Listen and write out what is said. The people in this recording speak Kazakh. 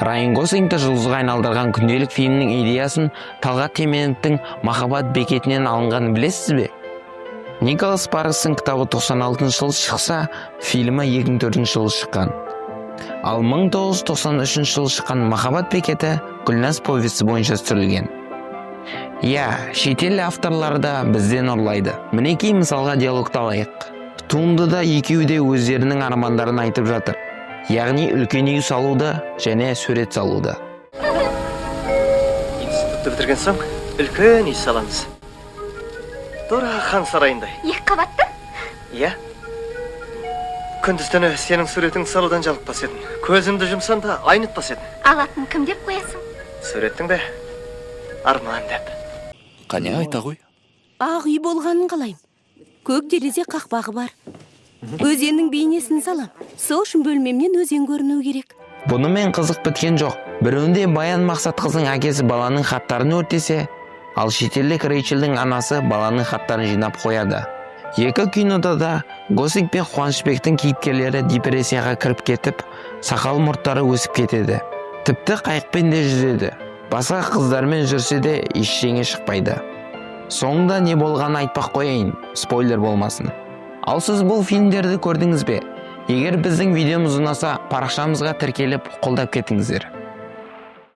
Райан Гослингті жұлдызға айналдырған күнделік фильмнің идеясын Талғат Теменовтің Махаббат бекетінен алынғанын білесіз бе? Николас Спаркстың кітабы 96 жылы шықса, фильмі 2004 жылы шыққан. Ал 1993 жылы шыққан Махаббат бекеті Гүлназ повесі бойынша түсірілген. Шетел авторлары да бізден ұрлайды. Мінекей мысалға диалогты алайық. Туындыда екеуі де өздерінің армандарын айтып жатыр. Яғни үлкен үй салуды және сурет салуды. Институтты бітірген соң үлкен үй саламыз. Тура хан сарайындай. 2 қабатты? Иә. Күндіз-түні сенің суретің салудан жалықпас едім. Көзімді жұмсам да айнытпас едім. Алатын кім деп қоясың? Суреттің бе? Арман деп. Қане айта ғой. Ақ үй болғанын қалайым. Көк терезе қақпағы бар. Өзеннің бейнесін салам. Сол үшін бөлмемнен өзен көріну керек. Бұнымен қызық біткен жоқ. Біреуінде Баян Мақсатқызының әкесі баланың хаттарын өртесе, ал шетелдік Рейчелдің анасы баланың хаттарын жинап қояды. Екі кинода да Гослинг пен Қуанышбектің кейіпкерлері депрессияға кіріп кетіп, сақал мұрттары өсіп кетеді. Тіпті қайықпен де жүзеді. Басқа қыздармен жүрсе де ештеңе шықпайды. Соңында не болғанын айтпақ қояйын, спойлер болмасын. Ал сіз бұл фильмдерді көрдіңіз бе? Егер біздің видеомыз ұнаса, парақшамызға тіркеліп қолдап кетіңіздер.